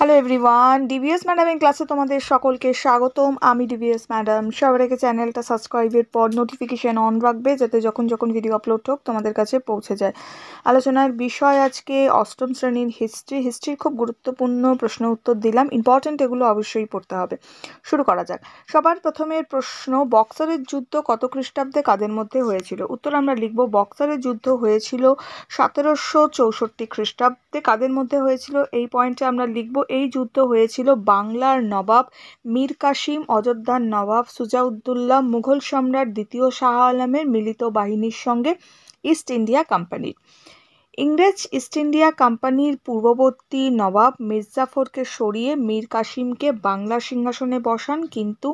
Hello everyone, DVS ম্যাডামের ক্লাসে তোমাদের সকলকে স্বাগতম। আমি ডিভিএস ম্যাডাম। সবার আগে চ্যানেলটা সাবস্ক্রাইবের পর নোটিফিকেশন অন রাখবে, যাতে যখন যখন ভিডিও আপলোড হোক তোমাদের কাছে পৌঁছে যায়। আলোচনার বিষয় আজকে অষ্টম শ্রেণীর হিস্ট্রির খুব গুরুত্বপূর্ণ প্রশ্ন উত্তর দিলাম, ইম্পর্টেন্ট, এগুলো অবশ্যই পড়তে হবে। শুরু করা যাক। সবার প্রথমের প্রশ্ন, বক্সারের যুদ্ধ কত খ্রিস্টাব্দে কাদের মধ্যে হয়েছিল? উত্তর আমরা লিখব, বক্সারের যুদ্ধ হয়েছিল 1764 খ্রিস্টাব্দে। কাদের মধ্যে হয়েছিল এই পয়েন্টে আমরা লিখব, এই যুদ্ধ হয়েছিল বাংলার নবাব মীর কাসিম, অযোধ্যার নবাব সুজাউদ্দৌলা, মুঘল সম্রাট দ্বিতীয় শাহ আলমের মিলিত বাহিনীর সঙ্গে ইস্ট ইন্ডিয়া কোম্পানির। ইংরেজ ইস্ট ইন্ডিয়া কোম্পানির পূর্ববর্তী নবাব মির্জাফরকে সরিয়ে মীর কাসিমকে বাংলা সিংহাসনে বসান, কিন্তু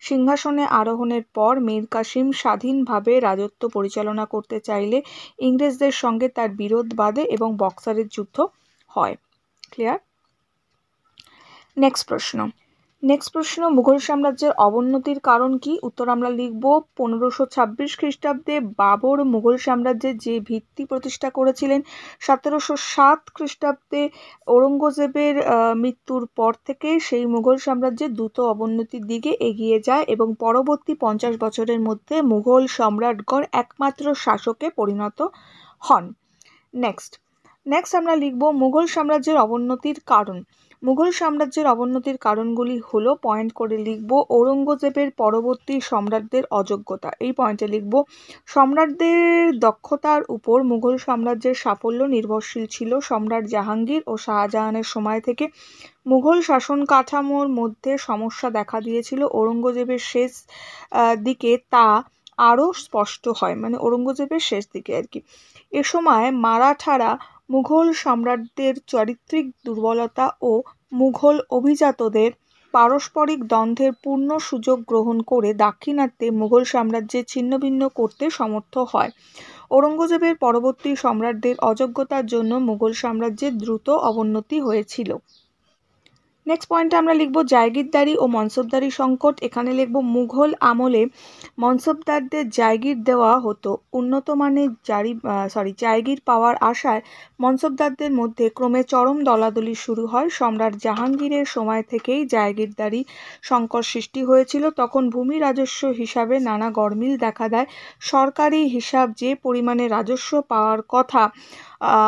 সিংহাসনে আরোহণের পর মীর কাসিম স্বাধীনভাবে রাজত্ব পরিচালনা করতে চাইলে ইংরেজদের সঙ্গে তার বিরোধ বাধে এবং বক্সারের যুদ্ধ হয়। ক্লিয়ার? নেক্সট প্রশ্ন, মুঘল সাম্রাজ্যের অবনতির কারণ কি? উত্তর আমরা লিখব, 1526 খ্রিস্টাব্দে বাবর মুঘল সাম্রাজ্যের যে ভিত্তি প্রতিষ্ঠা করেছিলেন, 1707 খ্রিস্টাব্দে ঔরঙ্গজেবের মৃত্যুর পর থেকে সেই মুঘল সাম্রাজ্যের দ্রুত অবনতির দিকে এগিয়ে যায় এবং পরবর্তী 50 বছরের মধ্যে মুঘল সম্রাটগণ একমাত্র শাসকে পরিণত হন। নেক্সট আমরা লিখব, মুঘল সাম্রাজ্যের অবনতির কারণ। মুঘল সাম্রাজ্যের অবনতির কারণগুলি হলো, পয়েন্ট করে লিখব, ঔরঙ্গজেবের পরবর্তী সম্রাটদের অযোগ্যতা। এই পয়েন্টে লিখব, সম্রাটদের দক্ষতার উপর মুঘল সাম্রাজ্যের সাফল্য নির্ভরশীল ছিল। সম্রাট জাহাঙ্গীর ও শাহজাহানের সময় থেকে মুঘল শাসন কাঠামোর মধ্যে সমস্যা দেখা দিয়েছিল। ঔরঙ্গজেবের শেষ দিকে তা আরও স্পষ্ট হয়, মানে ঔরঙ্গজেবের শেষ দিকে আর কি। এ সময় মারাঠারা মুঘল সম্রাটদের চারিত্রিক দুর্বলতা ও মুঘল অভিজাতদের পারস্পরিক দ্বন্দ্বের পূর্ণ সুযোগ গ্রহণ করে দাক্ষিণাত্যে মুঘল সাম্রাজ্যের ছিন্নভিন্ন করতে সমর্থ হয়। ঔরঙ্গজেবের পরবর্তী সম্রাটদের অযোগ্যতার জন্য মুঘল সাম্রাজ্যের দ্রুত অবনতি হয়েছিল। নেক্সট পয়েন্টে আমরা লিখব, জায়গিরদারি ও মনসবদারি সংকট। এখানে লিখব, মুঘল আমলে মনসবদারদের জায়গির দেওয়া হতো। উন্নত মানের জায়গির পাওয়ার আশায় মনসবদারদের মধ্যে ক্রমে চরম দলাদলি শুরু হয়। সম্রাট জাহাঙ্গীরের সময় থেকেই জায়গিরদারি সংকট সৃষ্টি হয়েছিল। তখন ভূমি রাজস্ব হিসাবে নানা গরমিল দেখা দেয়। সরকারি হিসাব যে পরিমাণে রাজস্ব পাওয়ার কথা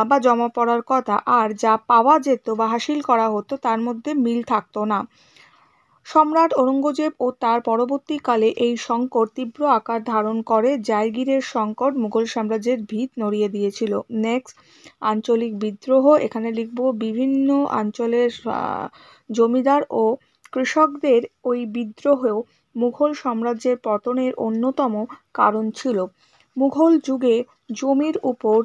বা জমা পড়ার কথা আর যা পাওয়া যেত বা হাসিল করা হতো তার মধ্যে মিল থাকতো না। সম্রাট ঔরঙ্গজেব ও তার পরবর্তীকালে এই সংকট তীব্র আকার ধারণ করে। জায়গিরের সংকট মুঘল সাম্রাজ্যের ভিত নড়িয়ে দিয়েছিল। নেক্সট, আঞ্চলিক বিদ্রোহ। এখানে লিখব, বিভিন্ন অঞ্চলের জমিদার ও কৃষকদের ওই বিদ্রোহেও মুঘল সাম্রাজ্যের পতনের অন্যতম কারণ ছিল। মুঘল যুগে জমির উপর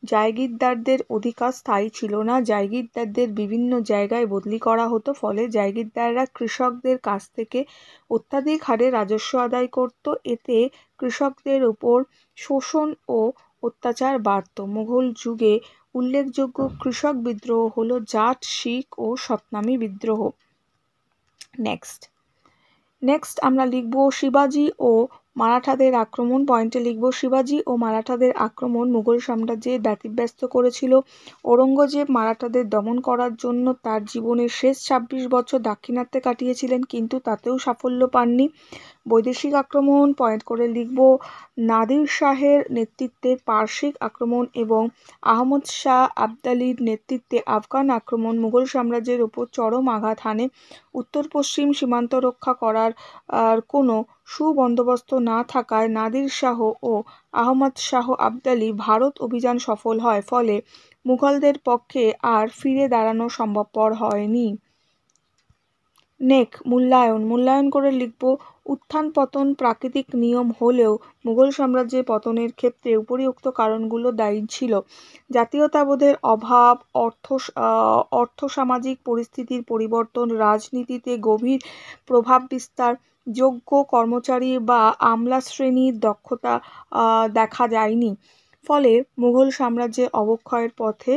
জায়গিরদারদের অধিকার স্থায়ী ছিল না। জায়গিরদারদের বিভিন্ন জায়গায় বদলি করা হতো, ফলে জায়গিরদাররা কৃষকদের কাছ থেকে অত্যাধিক হারে রাজস্ব আদায় করত। এতে কৃষকদের উপর শোষণ ও অত্যাচার বাড়ত। মুঘল যুগে উল্লেখযোগ্য কৃষক বিদ্রোহ হলো জাট, শিখ ও সতনামি বিদ্রোহ। নেক্সট আমরা লিখব, শিবাজি ও মারাঠাদের আক্রমণ। পয়েন্টে লিখব, শিবাজি ও মারাঠাদের আক্রমণ মুঘল সাম্রাজ্যের ব্যতিব্যস্ত করেছিল। ঔরঙ্গজেব মারাঠাদের দমন করার জন্য তার জীবনের শেষ 26 বছর দাক্ষিণাত্যে কাটিয়েছিলেন, কিন্তু তাতেও সাফল্য পাননি। বৈদেশিক আক্রমণ। পয়েন্ট করে লিখব, নাদির শাহের নেতৃত্বে পারসিক আক্রমণ এবং আহমদ শাহ আবদালির নেতৃত্বে আফগান আক্রমণ মুঘল সাম্রাজ্যের উপর চরম আঘাত হানে। উত্তর পশ্চিম সীমান্ত রক্ষা করার কোনো সুবন্দোবস্ত না থাকায় নাদির শাহ ও আহমদ শাহ আবদালি ভারত অভিযান সফল হয়, ফলে মুঘলদের পক্ষে আর ফিরে দাঁড়ানো সম্ভবপর হয়নি। মূল্যায়ন করে লিখব, উত্থান পতন প্রাকৃতিক নিয়ম হলেও মুঘল সাম্রাজ্যের পতনের ক্ষেত্রে উপরিউক্ত কারণগুলো দায়ী ছিল। জাতীয়তাবোধের অভাব, অর্থসামাজিক পরিস্থিতির পরিবর্তন, রাজনীতিতে গভীর প্রভাব বিস্তার, যোগ্য কর্মচারী বা আমলা শ্রেণীর দক্ষতা দেখা যায়নি, ফলে মুঘল সাম্রাজ্যের অবক্ষয়ের পথে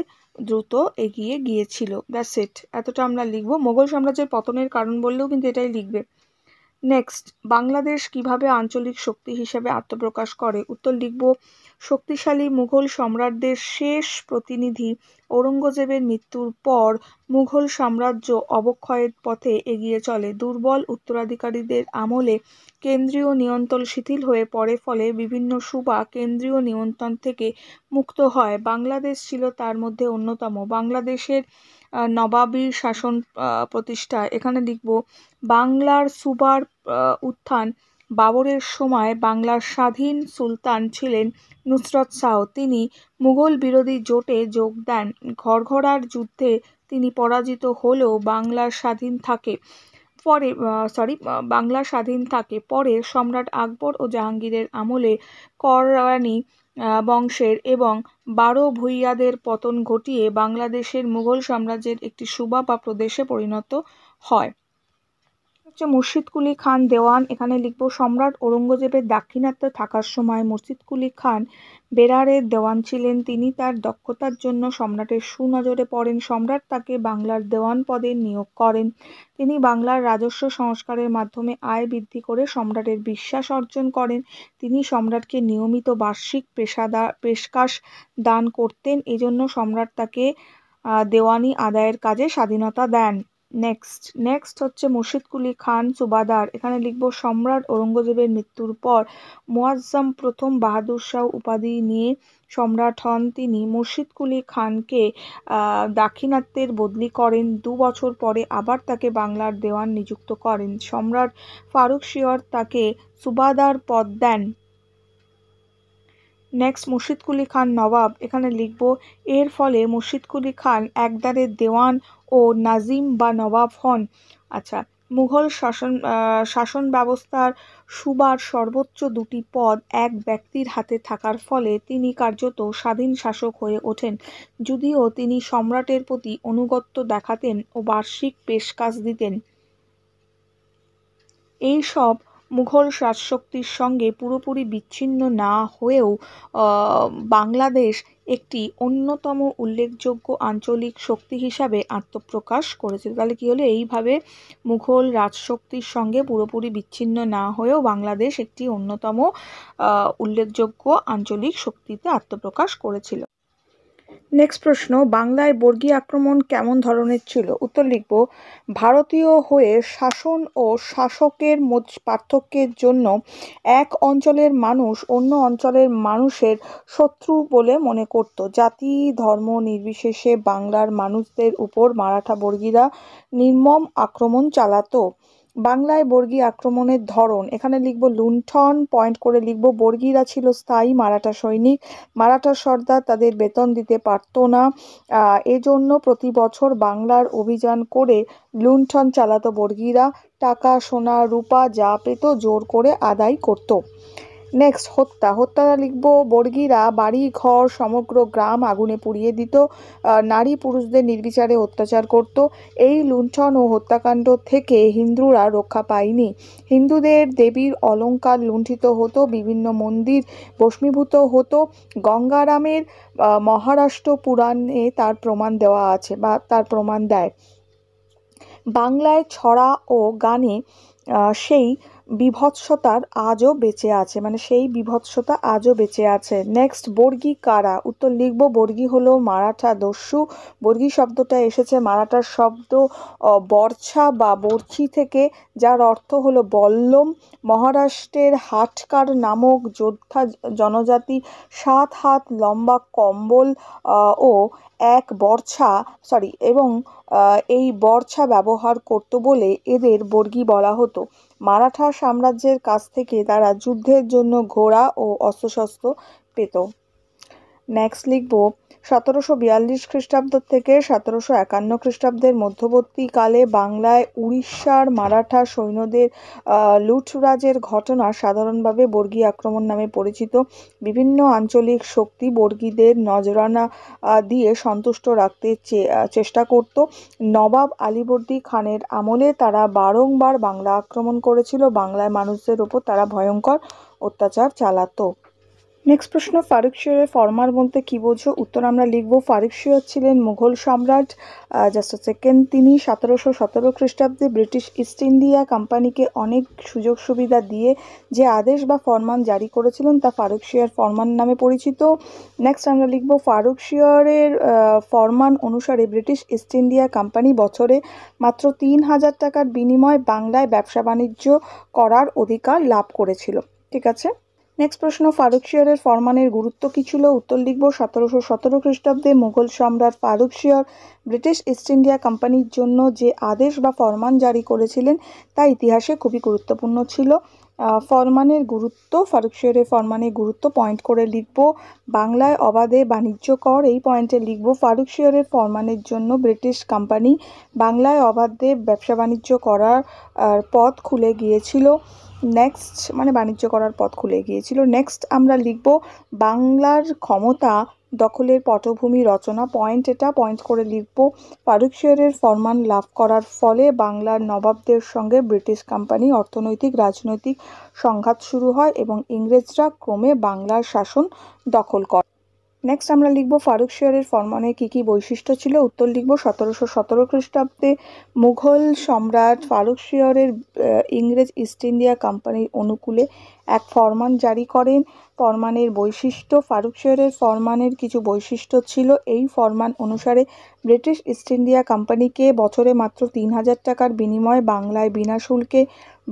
দ্রুত এগিয়ে গিয়েছিল। দ্যাটস ইট, এতটা আমরা লিখব। মুঘল সাম্রাজ্যের পতনের কারণ বললেও কিন্তু এটাই লিখবে। নেক্সট, বাংলাদেশ কিভাবে আঞ্চলিক শক্তি হিসেবে আত্মপ্রকাশ করে? উত্তর লিখব, শক্তিশালী মুঘল সম্রাটদের শেষ প্রতিনিধি ঔরঙ্গজেবের মৃত্যুর পর মুঘল সাম্রাজ্য অবক্ষয়ের পথে এগিয়ে চলে। দুর্বল উত্তরাধিকারীদের আমলে কেন্দ্রীয় নিয়ন্ত্রণ শিথিল হয়ে পড়ে, ফলে বিভিন্ন সুবা কেন্দ্রীয় নিয়ন্ত্রণ থেকে মুক্ত হয়। বাংলাদেশ ছিল তার মধ্যে অন্যতম। বাংলাদেশের নবাবী শাসন প্রতিষ্ঠা, এখানে লিখব, বাংলার সুবার উত্থান। বাবরের সময় বাংলার স্বাধীন সুলতান ছিলেন নুসরত শাহ। তিনি মুঘল বিরোধী জোটে যোগ দেন। ঘরঘরার যুদ্ধে তিনি পরাজিত হলেও বাংলা স্বাধীন থাকে। পরে সম্রাট আকবর ও জাহাঙ্গীরের আমলে কররানী বংশের এবং বারো ভূঁইয়াদের পতন ঘটিয়ে বাংলাদেশের মুঘল সাম্রাজ্যের একটি সুবা বা প্রদেশে পরিণত হয়। হচ্ছে মুর্শিদ কুলি খান দেওয়ান, এখানে লিখব, সম্রাট ঔরঙ্গজেবের দাক্ষিণাত্যে থাকার সময় মুর্শিদ কুলি খান বেরারের দেওয়ান ছিলেন। তিনি তার দক্ষতার জন্য সম্রাটের সুনজরে পড়েন। সম্রাট তাকে বাংলার দেওয়ান পদে নিয়োগ করেন। তিনি বাংলার রাজস্ব সংস্কারের মাধ্যমে আয় বৃদ্ধি করে সম্রাটের বিশ্বাস অর্জন করেন। তিনি সম্রাটকে নিয়মিত বার্ষিক পেশকাশ দান করতেন, এজন্য সম্রাট তাকে দেওয়ানি আদায়ের কাজে স্বাধীনতা দেন। নেক্সট হচ্ছে মুর্শিদ কুলি খান সুবাদার, এখানে লিখব, সম্রাট ঔরঙ্গজেবের মৃত্যুর পর মুয়াজ্জম প্রথম বাহাদুর শাহ উপাধি নিয়ে সম্রাট হন। তিনি মুর্শিদ কুলি খানকে দাক্ষিণাত্যের বদলি করেন। 2 বছর পরে আবার তাকে বাংলার দেওয়ান নিযুক্ত করেন। সম্রাট ফারুক শিয়র তাকে সুবাদার পদ দেন। নেক্সট, মুর্শিদ কুলি খান নবাব, এখানে লিখব, এর ফলে মুর্শিদ কুলি খান একদারে দেওয়ান ও নাজিম বা নবাব হন। আচ্ছা, মুঘল শাসন ব্যবস্থার সুবার সর্বোচ্চ দুটি পদ এক ব্যক্তির হাতে থাকার ফলে তিনি কার্যত স্বাধীন শাসক হয়ে ওঠেন। যদিও তিনি সম্রাটের প্রতি আনুগত্য দেখাতেন ও বার্ষিক পেশকাজ দিতেন। এই সব মুঘল রাজশক্তির সঙ্গে পুরোপুরি বিচ্ছিন্ন না হয়েও বাংলাদেশ একটি অন্যতম উল্লেখযোগ্য আঞ্চলিক শক্তি হিসাবে আত্মপ্রকাশ করেছিল। তাহলে কি হলো, এইভাবে মুঘল রাজশক্তির সঙ্গে পুরোপুরি বিচ্ছিন্ন না হয়েও বাংলাদেশ একটি অন্যতম উল্লেখযোগ্য আঞ্চলিক শক্তিতে আত্মপ্রকাশ করেছিল। নেক্সট প্রশ্ন, বাংলায় বর্গী আক্রমণ কেমন ধরনের ছিল? উত্তর লিখব, ভারতীয় হয়ে শাসন ও শাসকের পার্থক্যের জন্য এক অঞ্চলের মানুষ অন্য অঞ্চলের মানুষের শত্রু বলে মনে করত। জাতি ধর্ম নির্বিশেষে বাংলার মানুষদের উপর মারাঠা বর্গীরা নির্মম আক্রমণ চালাতো। বাংলায় বর্গী আক্রমণের ধরন, এখানে লিখব, লুণ্ঠন পয়েন্ট করে লিখব, বর্গীরা ছিল স্থায়ী মারাঠা সৈনিক। মারাঠা সর্দার তাদের বেতন দিতে পারত না, এজন্য প্রতি বছর বাংলার অভিযান করে লুণ্ঠন চালাতো বর্গীরা। টাকা সোনা রূপা যা পেত জোর করে আদায় করত। নেক্সট, হত্যা লিখব, বর্গীরা বাড়ি ঘর সমগ্র গ্রাম আগুনে পুড়িয়ে দিত, নারী পুরুষদের নির্বিচারে অত্যাচার করত। এই লুণ্ঠন ও হত্যাকাণ্ড থেকে হিন্দুরা রক্ষা পায়নি। হিন্দুদের দেবীর অলঙ্কার লুণ্ঠিত হতো, বিভিন্ন মন্দির ভস্মীভূত হতো। গঙ্গারামের মহারাষ্ট্র পুরাণে তার প্রমাণ দেওয়া আছে বা তার প্রমাণ দেয়। বাংলায় ছড়া ও গানে সেই বীভৎসতার আজও বেঁচে আছে, সেই বীভৎসতা আজও বেঁচে আছে। নেক্সট, বর্গী কারা? উত্তর লিখব, বর্গী হলো মারাঠা দস্যু। বর্গী শব্দটা এসেছে মারাঠার শব্দ বর্ছা বা বর্ছি থেকে, যার অর্থ হলো বল্লম। মহারাষ্ট্রের হাটকার নামক যোদ্ধা জনজাতি 7 হাত লম্বা কম্বল ও এই বর্ছা ব্যবহার করত বলে এদের বর্গী বলা হতো। মারাঠা সাম্রাজ্যের কাছ থেকে তারা যুদ্ধের জন্য ঘোড়া ও অস্ত্রশস্ত্র পেত। নেক্সট লিখব, 1742 খ্রিস্টাব্দ থেকে 1751 খ্রিস্টাব্দের মধ্যবর্তীকালে বাংলায় উড়িষ্যার মারাঠা সৈন্যদের লুঠরাজের ঘটনা সাধারণভাবে বর্গী আক্রমণ নামে পরিচিত। বিভিন্ন আঞ্চলিক শক্তি বর্গীদের নজরানা দিয়ে সন্তুষ্ট রাখতে চেষ্টা করত। নবাব আলীবর্দী খানের আমলে তারা বারংবার বাংলা আক্রমণ করেছিল। বাংলায় মানুষদের ওপর তারা ভয়ঙ্কর অত্যাচার চালাতো। নেক্সট প্রশ্ন, ফারুকশিয়রের ফরমান বলতে কি বোঝো? উত্তর আমরা লিখব ফারুকশিয়র ছিলেন মুঘল সম্রাট। জাস্ট সেকেন্ড, তিনি 1717 খ্রিস্টাব্দে ব্রিটিশ ইস্ট ইন্ডিয়া কোম্পানিকে অনেক সুযোগ সুবিধা দিয়ে যে আদেশ বা ফরমান জারি করেছিলেন তা ফারুকশিয়র ফরমান নামে পরিচিত। নেক্সট আমরা লিখব ফারুকশিয়রের ফরমান অনুসারে ব্রিটিশ ইস্ট ইন্ডিয়া কোম্পানি বছরে মাত্র 3000 টাকার বিনিময়ে বাংলায় ব্যবসা বাণিজ্য করার অধিকার লাভ করেছিল। ঠিক আছে। নেক্সট প্রশ্ন, ফারুকশিয়রের ফরমানের গুরুত্ব কি ছিল? উত্তর লিখব 1717 খ্রিস্টাব্দে মুঘল সম্রাট ফারুকশিয়র ব্রিটিশ ইস্ট ইন্ডিয়া কোম্পানির জন্য যে আদেশ বা ফরমান জারি করেছিলেন তা ইতিহাসে খুবই গুরুত্বপূর্ণ ছিল। ফরমানের গুরুত্ব, ফারুকশিয়রের ফরমানের গুরুত্ব পয়েন্ট করে লিখব। বাংলায় অবাধে বাণিজ্য কর, এই পয়েন্টে লিখব ফারুকশিয়রের ফরমানের জন্য ব্রিটিশ কোম্পানি বাংলায় অবাধে ব্যবসা বাণিজ্য করার পথ খুলে গিয়েছিল। নেক্সট মানে বাণিজ্য করার পথ খুলে গিয়েছিল। নেক্সট আমরা লিখব বাংলার ক্ষমতা দখলের পটভূমি রচনা, পয়েন্ট এটা পয়েন্ট করে লিখব ফারুকশিয়রের ফরমান লাভ করার ফলে বাংলার নবাবদের সঙ্গে ব্রিটিশ কোম্পানি অর্থনৈতিক রাজনৈতিক সংঘাত শুরু হয় এবং ইংরেজরা ক্রমে বাংলার শাসন দখল করে। নেক্সট আমরা লিখব ফারুকশিয়রের ফরমানের কি কি বৈশিষ্ট্য ছিল? উত্তর লিখব 1717 খ্রিস্টাব্দে মুঘল সম্রাট ফারুকশিয়রের ইংরেজ ইস্ট ইন্ডিয়া কোম্পানির অনুকূলে এক ফরমান জারি করেন। ফরমানের বৈশিষ্ট্য, ফারুকশিয়রের ফরমানের কিছু বৈশিষ্ট্য ছিল। এই ফরমান অনুসারে ব্রিটিশ ইস্ট ইন্ডিয়া কোম্পানিকে বছরে মাত্র 3000 টাকার বিনিময়ে বাংলায় বিনা শুল্কে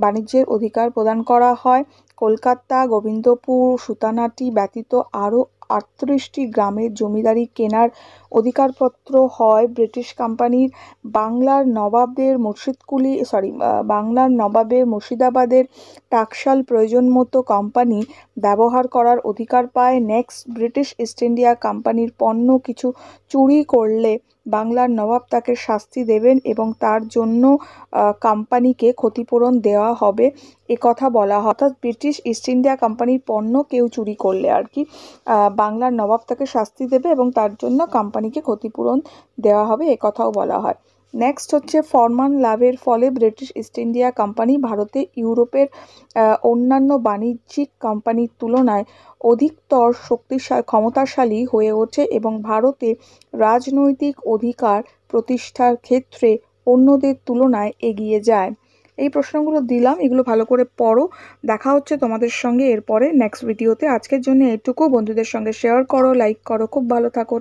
বাণিজ্যের অধিকার প্রদান করা হয়। কলকাতা, গোবিন্দপুর, সুতানাটি ব্যতীত আরও 38টি গ্রামের জমিদারি কেনার অধিকারপত্র হয় ব্রিটিশ কোম্পানির। বাংলার নবাবের মুর্শিদাবাদের টাকশাল প্রয়োজন মতো কোম্পানি ব্যবহার করার অধিকার পায়। নেক্সট, ব্রিটিশ ইস্ট ইন্ডিয়া কোম্পানির পণ্য কিছু চুরি করলে বাংলার নবাব তাকে শাস্তি দেবেন এবং তার জন্য কোম্পানিকে ক্ষতিপূরণ দেওয়া হবে একথা বলা হয়। অর্থাৎ ব্রিটিশ ইস্ট ইন্ডিয়া কোম্পানির পণ্য কেউ চুরি করলে আর কি বাংলার নবাব তাকে শাস্তি দেবে এবং তার জন্য কোম্পানিকে ক্ষতিপূরণ দেওয়া হবে একথাও বলা হয়। নেক্সট হচ্ছে ফরমান লাভের ফলে ব্রিটিশ ইস্ট ইন্ডিয়া কোম্পানি ভারতে ইউরোপের অন্যান্য বাণিজ্যিক কোম্পানির তুলনায় অধিকতর ক্ষমতাশালী হয়ে ওঠে এবং ভারতে রাজনৈতিক অধিকার প্রতিষ্ঠার ক্ষেত্রে অন্যদের তুলনায় এগিয়ে যায়। এই প্রশ্নগুলো দিলাম, এগুলো ভালো করে পড়ো। দেখা হচ্ছে তোমাদের সঙ্গে এরপরে নেক্সট ভিডিওতে। আজকের জন্য এটুকু। বন্ধুদের সঙ্গে শেয়ার করো, লাইক করো। খুব ভালো থাকো।